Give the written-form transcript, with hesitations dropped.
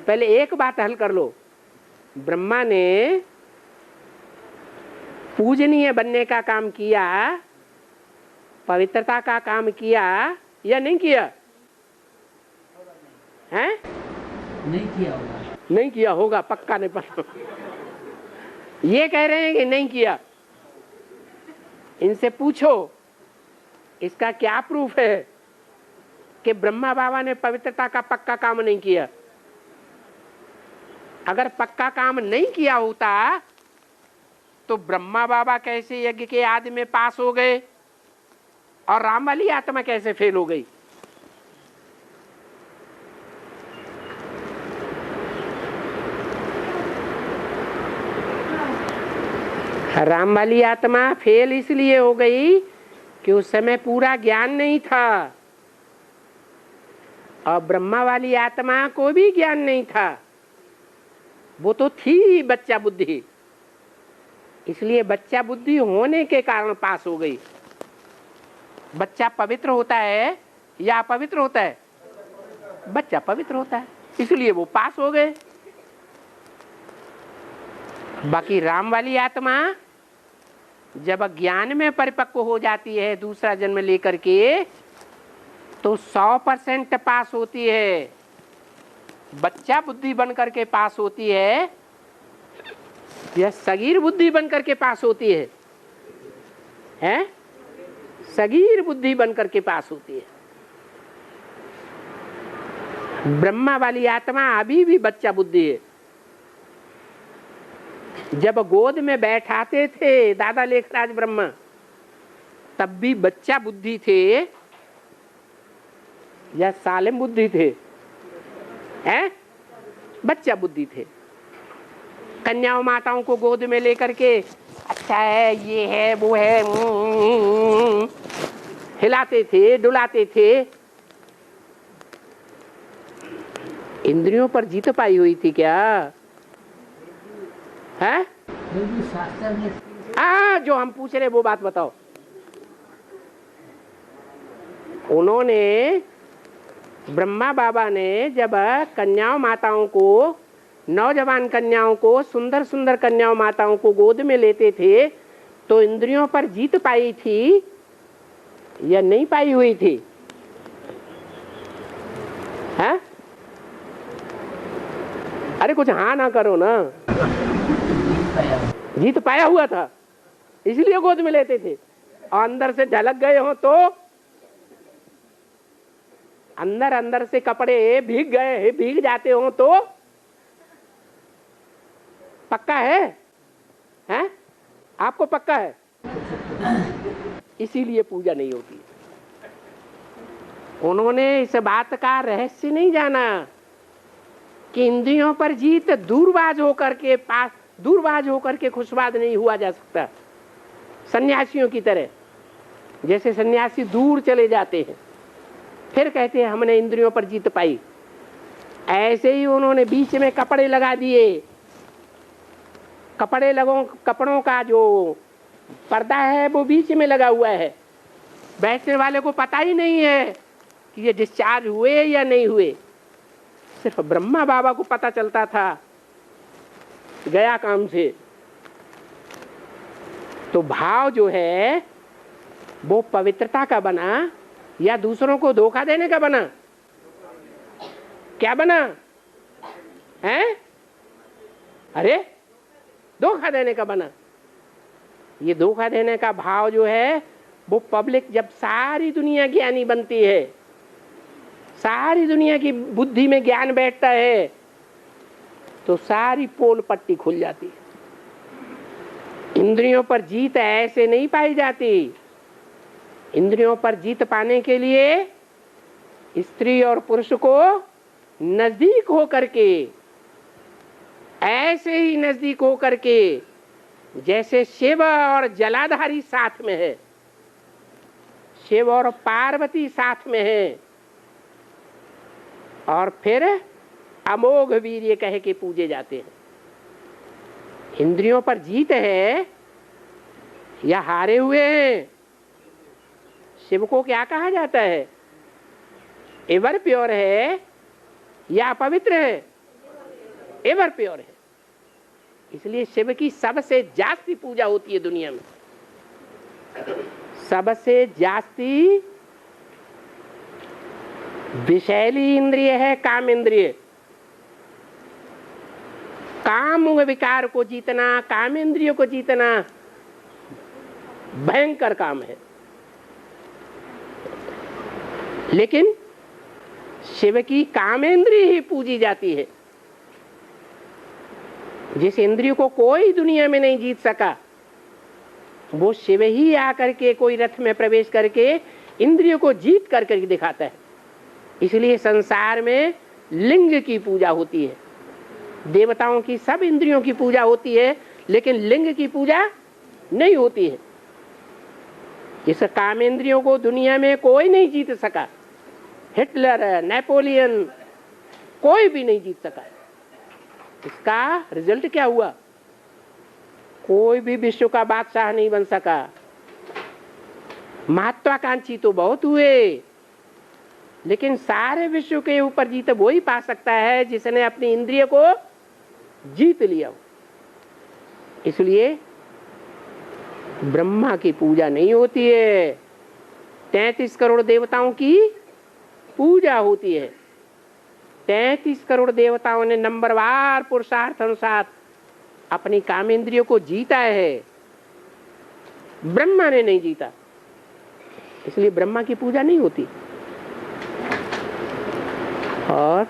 पहले एक बात हल कर लो, ब्रह्मा ने पूजनीय बनने का काम किया, पवित्रता का काम किया या नहीं किया? हैं? नहीं किया होगा। नहीं किया होगा, पक्का नहीं पता। ये कह रहे हैं कि नहीं किया। इनसे पूछो इसका क्या प्रूफ है कि ब्रह्मा बाबा ने पवित्रता का पक्का काम नहीं किया। अगर पक्का काम नहीं किया होता तो ब्रह्मा बाबा कैसे यज्ञ के आदि में पास हो गए और राम वाली आत्मा कैसे फेल हो गई? राम वाली आत्मा फेल इसलिए हो गई कि उस समय पूरा ज्ञान नहीं था और ब्रह्मा वाली आत्मा को भी ज्ञान नहीं था, वो तो थी बच्चा बुद्धि, इसलिए बच्चा बुद्धि होने के कारण पास हो गई। बच्चा पवित्र होता है या अपवित्र होता है? बच्चा पवित्र होता है, इसलिए वो पास हो गए। बाकी राम वाली आत्मा जब ज्ञान में परिपक्व हो जाती है दूसरा जन्म लेकर के, तो 100% पास होती है। बच्चा बुद्धि बन करके पास होती है या सगीर बुद्धि बन करके पास होती है? हैं? सगीर बुद्धि बन करके पास होती है। ब्रह्मा वाली आत्मा अभी भी बच्चा बुद्धि है। जब गोद में बैठाते थे दादा लेखराज ब्रह्मा, तब भी बच्चा बुद्धि थे या सालिम बुद्धि थे? हैं? बच्चा बुद्धि थे। कन्याओं माताओं को गोद में लेकर के अच्छा है, ये है, वो है, हिलाते थे, डुलाते थे। इंद्रियों पर जीत पाई हुई थी क्या? है? जो हम पूछ रहे वो बात बताओ। उन्होंने, ब्रह्मा बाबा ने जब कन्याओं माताओं को, नौजवान कन्याओं को, सुंदर सुंदर कन्याओं माताओं को गोद में लेते थे, तो इंद्रियों पर जीत पाई थी या नहीं पाई हुई थी? है? अरे कुछ हाँ ना करो ना। जीत पाया हुआ था, इसलिए गोद में लेते थे। और अंदर से झलक गए हो तो, अंदर अंदर से कपड़े भीग गए, भीग जाते हो तो पक्का है? हैं? आपको पक्का है? इसीलिए पूजा नहीं होती। उन्होंने इस बात का रहस्य नहीं जाना कि इंद्रियों पर जीत दूरबाज होकर के पास, दूरबाज होकर के खुशबाद नहीं हुआ जा सकता। सन्यासियों की तरह, जैसे सन्यासी दूर चले जाते हैं फिर कहते हैं हमने इंद्रियों पर जीत पाई, ऐसे ही उन्होंने बीच में कपड़े लगा दिए। कपड़ों का जो पर्दा है वो बीच में लगा हुआ है, बैठने वाले को पता ही नहीं है कि ये डिस्चार्ज हुए या नहीं हुए। सिर्फ ब्रह्मा बाबा को पता चलता था गया काम से। तो भाव जो है वो पवित्रता का बना या दूसरों को धोखा देने का बना? क्या बना है? अरे धोखा देने का बना। ये धोखा देने का भाव जो है वो पब्लिक, जब सारी दुनिया ज्ञानी बनती है, सारी दुनिया की बुद्धि में ज्ञान बैठता है, तो सारी पोल पट्टी खुल जाती है। इंद्रियों पर जीत ऐसे नहीं पाई जाती। इंद्रियों पर जीत पाने के लिए स्त्री और पुरुष को नजदीक होकर के, ऐसे ही नजदीक होकर के जैसे शिव और जलाधारी साथ में है, शिव और पार्वती साथ में है, और फिर अमोघ वीर्य कह के पूजे जाते हैं। इंद्रियों पर जीत है या हारे हुए हैं? शिव को क्या कहा जाता है? एवर प्योर है या अपवित्र है? एवर प्योर है। इसलिए शिव की सबसे जास्ती पूजा होती है दुनिया में। सबसे जास्ती विषैली इंद्रिय है काम इंद्रिय। काम विकार को जीतना, काम इंद्रियों को जीतना भयंकर काम है। लेकिन शिव की कामेंद्रिय ही पूजी जाती है। जिस इंद्रिय को कोई दुनिया में नहीं जीत सका, वो शिव ही आकर के कोई रथ में प्रवेश करके इंद्रियों को जीत करके दिखाता है। इसलिए संसार में लिंग की पूजा होती है। देवताओं की सब इंद्रियों की पूजा होती है, लेकिन लिंग की पूजा नहीं होती है। इस कामेंद्रियों को दुनिया में कोई नहीं जीत सका। हिटलर, नेपोलियन, कोई भी नहीं जीत सका। इसका रिजल्ट क्या हुआ? कोई भी विश्व का बादशाह नहीं बन सका। महत्वाकांक्षी तो बहुत हुए, लेकिन सारे विश्व के ऊपर जीत वही पा सकता है जिसने अपनी इंद्रिय को जीत लिया। इसलिए ब्रह्मा की पूजा नहीं होती है, 33 करोड़ देवताओं की पूजा होती है। 33 करोड़ देवताओं ने नंबरवार पुरुषार्थ अनुसार अपनी कामेंद्रियों को जीता है, ब्रह्मा ने नहीं जीता। इसलिए ब्रह्मा की पूजा नहीं होती। और